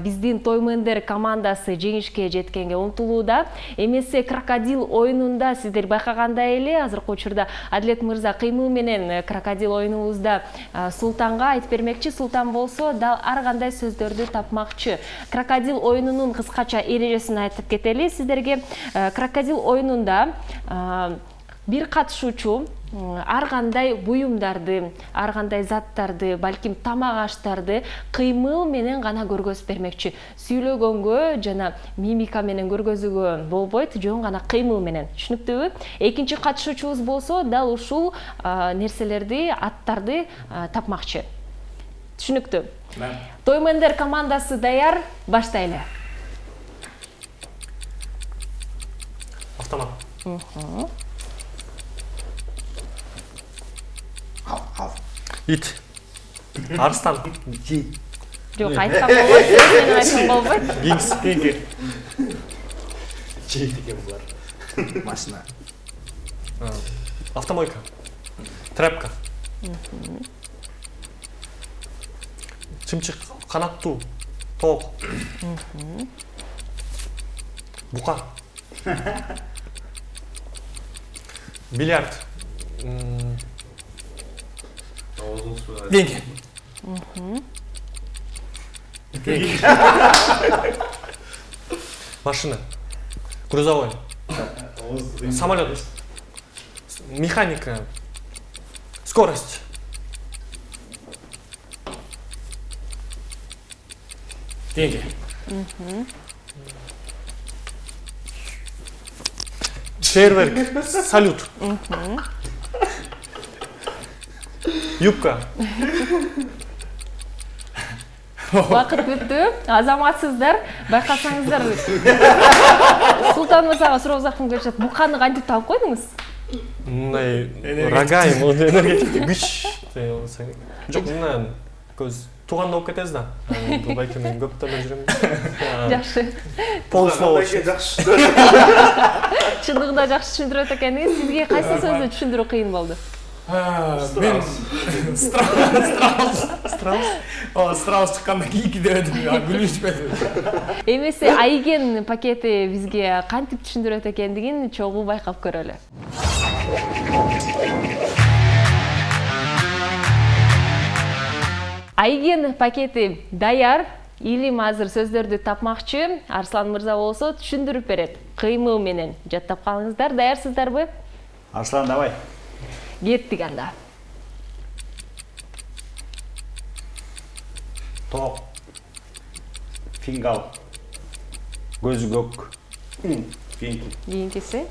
биздин Тоймендер командасы жеңишке жеткенге умтулууда. Эмесе крокодил оюнунда сиздер байкагандай эле азыркы учурда Адилет мырза кыймыл менен крокодил оюнубузда Султанга айтып бермекчи. Султан болсо дал ар кандай сөздөрдү тапмакчы. Крокодил оюнунун кыскача эрежесин айтып кетели сиздерге. Крокодил оюнунда бир катышуучу ар кандай буюмдарды, ар кандай заттарды, балким тамак аштарды кыймыл менен гана көргөзүп бермекчи. Сүйлөгөнгө жана мимика менен көргөзүүгө болбойт, жөн гана кыймыл менен. Түшүнүктүүбү? Экинчи катышуучубуз болсо дал ушул нерселерди, аттарды тапмакчы. Түшүнүктүү? Тоймендер командасы даяр, баштайлы. Автомат. Ит. Арстан. Жок, айткан болбойт, менен айткан болбойт. Гингс. Жейт экен булар. Машина. Автомойка. Трапка. Чымчык, канаттуу, тоок. Бука. Бильярд. Деньги. Машина. Грузовой. Самолет. Механика. Скорость. Деньги. Фейерверк. Салют. Юбка. Вакыт бүттү. Азаматсыздар, байкасаңыздар. Султан мырзага суроо узакын келишет. Буканы кантип таап койдуңуз? Мындай рагайым, энергетик күч. Жок, мына көз тууганда болуп кетесиз да. Балким мен көп төлөп жүрөм. Жакшы. Полуслово. Чындыгында жакшы түшүндүрөт экенсиз. Сизге кайсы сөздү түшүндүрүү кыйын болду? Мен страус чыкканда кийики деп эдим, күлүшпөдүм. Эмесе Айген пакети бизге кантип түшүндүрөт экендигин чогуу байкап көрөлү. Айген пакети даяр. Илим азыр сөздөрдү тапмакчы. Арслан мырза болсо түшүндүрүп берет. Кыймыл менен жаттап калыңыздар. Даярсыздарбы? Арслан, давай. Кеттик анда. Тоок. Фингал. Көзү көк. Кийинкиси.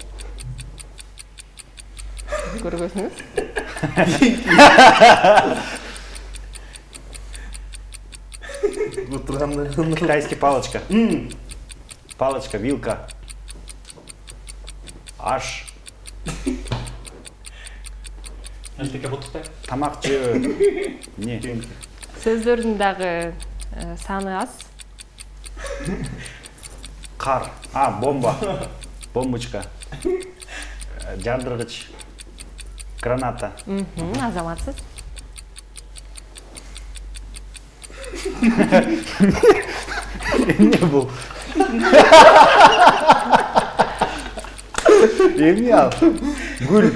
Көргөзүңүз. Китайский палочка. Палочка, вилка. Аш. Тамак жөө. Не? Сөздөрдүн дагы саны аз. Кар. Бомба. Бомбочка. Жардыргыч. Граната. Азаматсыз. Не бул? Эмне ал? Гүл.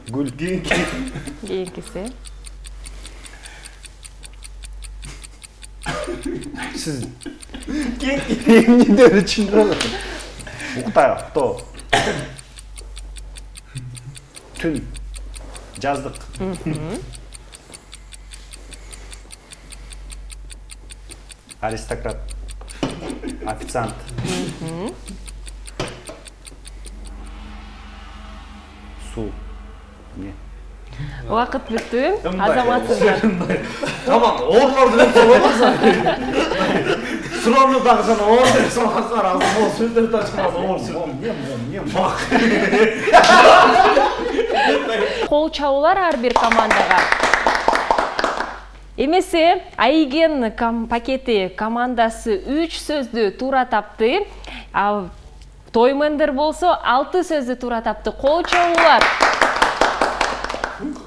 Гүл. Кийинкиси. Сиз эмнеден түшүндүрөт? Уктай, кто? Түн. Жаздык. Аристократ. Официант. Су. Не? Убакыт бүттү. Азаматсыздар. Tamam, oğullar direkt sorulmazsa. Suronu da sana oğul direkt sormazlar. Ağzım o sözleri taşımaz. Bak. Кол чабуулар ар бир командага. Эмесе Айген пакети командасы 3 сөздү туура тапты. Тоймендер болсо 6 сөздү туура тапты. Кол чабуулар.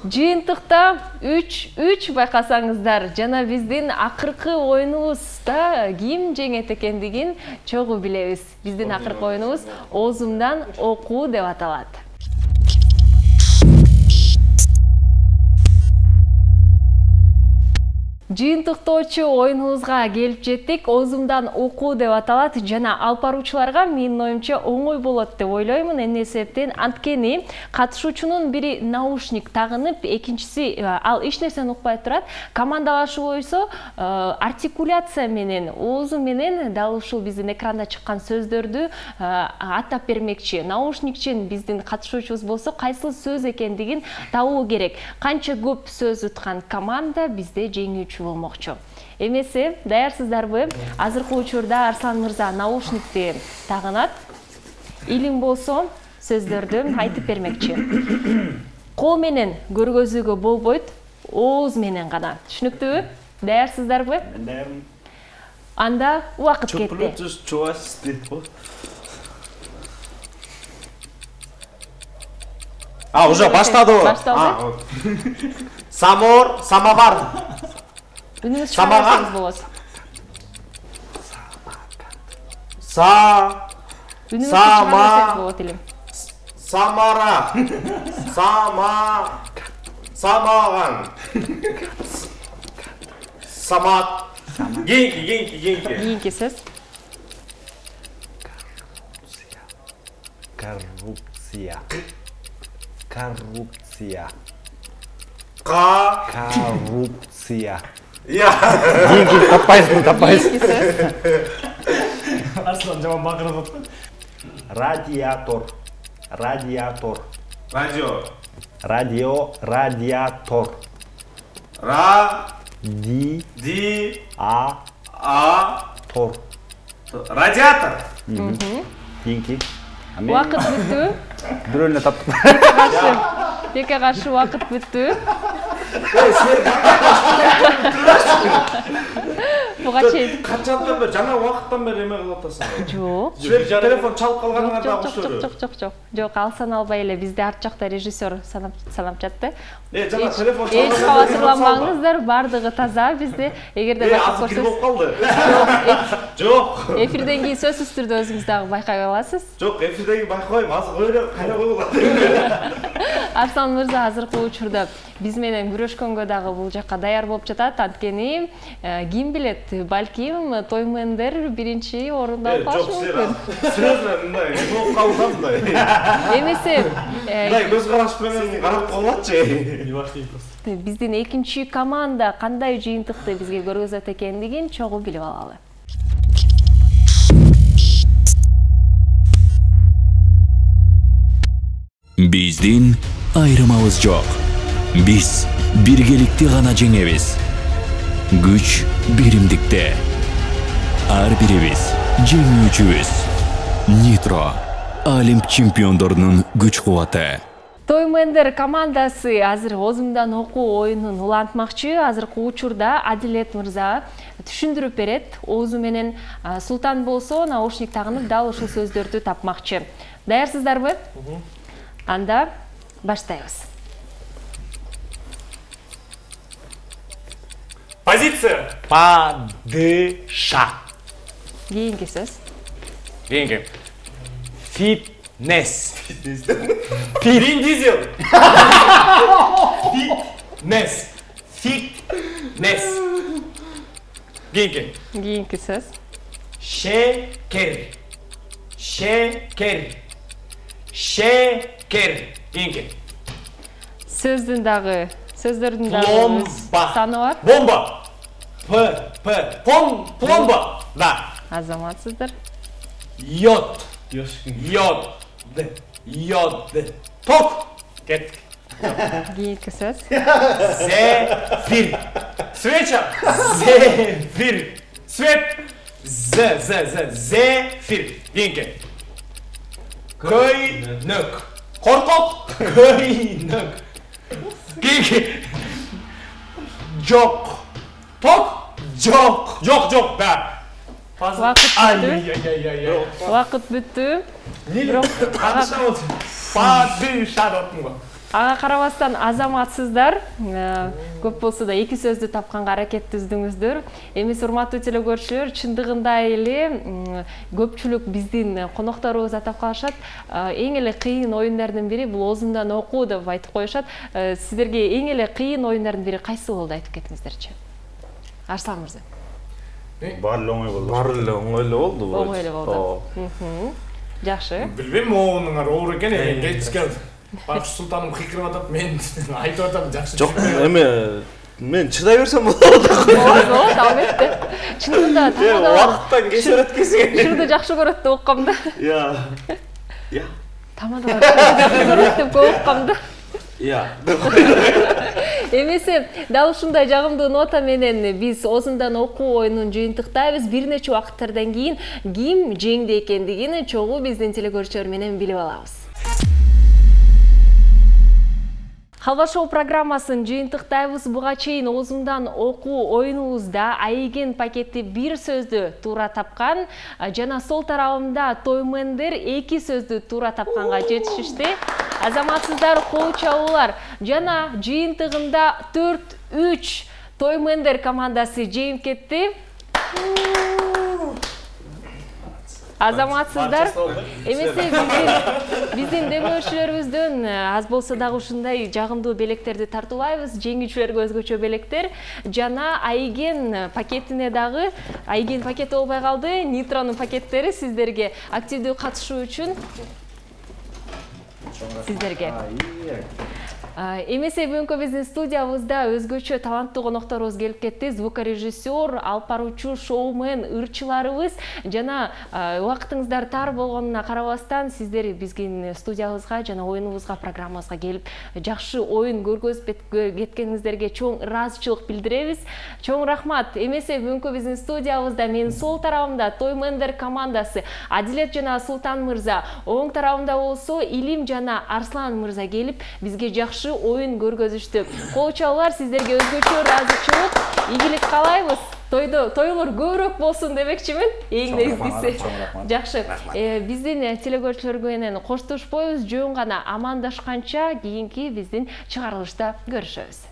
Жыйынтыкта 3 байкасаңыздар, жана биздин акыркы оюнубузда ким жеңет экендигин чогуу билебиз. Биздин акыркы оюнубуз оозумдан окуу деп аталат. Жыйынтыктоочу оюнубузга келип жеттик. Оозумдан окуу деп аталат жана алып баруучуларга менин оюмча оңой болот деп ойлоймун. Эмне себептен анткени катышуучунун бири наушник тагынып, экинчиси ал эч нерсени укпай турат. Командалашуу бойсо артикуляция менен, оозу менен дал ушул биздин экранда чыккан сөздөрдү атап бермекчи. Наушникчен биздин катышуучубуз болсо кайсыл сөз экендигин табуу керек. Канча көп сөз уткан команда бизде жеңүүчү болмокчу. Эмесе, даярсыздарбы? Азыркы учурда Арслан мырза наушникти тагынат. Илим болсо сөздөрдү айтып бермекчи. Кол менен көргөзүүгө болбойт, ооз менен гана. Түшүнүктүүбү? Даярсыздарбы? Даярмын. Анда убакыт кетти. Уже баштады. Самор, самовар. Үнүңүз чыгарсаңыз болот. Үнүңүз чыгарсаңыз болот элем. Самара. Самаган. Самат. Кийинки сөз. Коррупция. Коррупция. Коррупция. Кийинки таппайсың. Арслан жаман бакырып атты. Радиатор. Радиатор. Радиатор. Тор. Радиатор. Кийинки. Убакыт бүттү. Бирөөнө таптым. Текке каршы убакыт бүттү. Буга чейин Качандан бери, жана убакыттан бери эме кылып атасың. Жок. Телефон чалып калганыңа да ошо. Жок, алсан албай эле. Бизде арт жакта режиссер санап жатты. Жана телефон Эч кабатырланбаңыздар, бардыгы таза. Бизде эгерде байкап көрсөңүз болуп калды. Жок. Эфирден кийин сөзсүз түрдө өзүңүз дагы байкай аласыз. Жок, эфирдеги байкабайм. Азыр ойлоп кайра койгула. Арслан мырза азыркы учурда биз менен күрөшкөнгө дагы бул жакка даяр болуп жатат. Анткени ким билет, балким тоймендер биринчи орунда алып калышы мүмкүн. Серьезно, мындай болуп калдым мындай. Эмесе, мындай көз караш менен карап койгулачы. Биздин экинчи команда кандай жыйынтыкты бизге көргөзөт экендигин чогуу билип алалы. Биздин айрымабыз жок. Биз биргеликти гана жеңебиз. Күч биримдикте. Ар бирибиз жеңүүчүбүз. Nitro Олимп чемпиондорунун күч кубаты. Тоймендер командасы азыр Озумдан окуу оюнун улантмакчы. Азыркы учурда Адилет мырза түшүндүрүп берет. Озу менен Султан болсо наушник тагынып дал ушул сөздөрдү тапмакчы. Даярсыздарбы? Анда баштайбыз. Позиция. Падыша. Кийинки сөз. Кийинки. Фитнес. Вин Дизель. Фитнес. Фитнес. Кийинки. Кийинки сөз. Шекер. Шекер. Шекер. Кийинки. Сөздөрдүн дагы Пломба. саны бар. Бомба. Пломба. Да. Азаматсыздар. Йод. Йод. Йод. Ток. Кеттик. Кийинки сөз. Зефир. Свеча. Зефир. Свет. Зефир. Кийинки. Көйнөк. Коркок. Көйнөк. Кийинки. Жок. Ток. Жок. Жок. Да. Вакыт бүттү. Бирок падыша дептим го. Ага карабастан азаматсыздар. Көп болсо да эки сөздү тапканга аракет түздүңүздөр. Эмес урматтуу телекөрүүчүлөр, чындыгында эле көпчүлүк биздин конокторубуз атап калышат. Эң эле кыйын оюндардын бири бул Озумдан окуу деп айтып коюшат. Сиздерге эң эле кыйын оюндардын бири кайсы болду айтып кетиңиздерчи. Арслан мырза. Баары оңой болду. Баары оңойлуу болду. Оңойлуу болду. Жакшы. Билбейм, моунуңар оор экен, кетишкен. Бак Султаным кыйкырып атат, мен айтып атам, жакшы. Жок, эме мен чыдай берсем болот. Болот, албетте. Чындыгында тамада Убакыттан кесерет кесиген. Шырды жакшы көрөт деп окком да. Я. Тамада көрөт деп окком да. Эмесе дал ушундай жагымдуу нота менен биз Озумдан окуу оюнун жыйынтыктайбыз. Бир нече убакыттардан кийин ким жеңди экендигин чогуу биздин телекөрүүчүлөр менен билип алабыз. Халва шоу программасын жыйынтыктайбыз. Буга чейин Озумдан окуу оюнубузда айген пакетти бир сөздү туура тапкан жана сол тарабында Тоймендер эки сөздү туура тапканга жетишишти. Азаматсыздар, кол чабуулар жана жыйынтыгында 4-3 Тоймендер командасы жеңип кетти. Азаматсыздар, эмесе биздин демөөрчүлөрүбүздөн аз болсо дагы ушундай жагымдуу белектерди тартуулайбыз. Жеңүүчүлөргө өзгөчө белектер жана айген пакетине дагы айген пакет болбой калды. Нитронун пакеттери сиздерге активдүү катышуу үчүн сиздерге. Эмесе бүгүнкү биздин студиябызда өзгөчө таланттуу конокторубуз келип кетти. Звукорежиссер, алып баруучу, шоумен, ырчыларыбыз жана убактыңыздар тар болгонуна карабастан сиздер биздин студиябызга жана оюнубузга, программабызга келип жакшы оюн көргөзүп кеткениңиздерге чоң ыраазычылык билдиребиз. Чоң рахмат. Эмесе бүгүнкү биздин студиябызда менин сол тарабымда Тоймендер командасы Адилет жана Султан мырза, оң тарабымда болсо Илим жана Арслан мырза келип бизге жакшы оюн көргөзүштү. Кол чабуулар сиздерге өзгөчө ыраазычылык, ийгилик каалайбыз. Тойлор көбүрөөк болсун демекчимин. Эң негизгиси. Жакшы. Биздин телекөрүүчүлөргө менен коштошпойбуз, жөн гана амандашканча кийинки биздин чыгарылышта көрүшөбүз.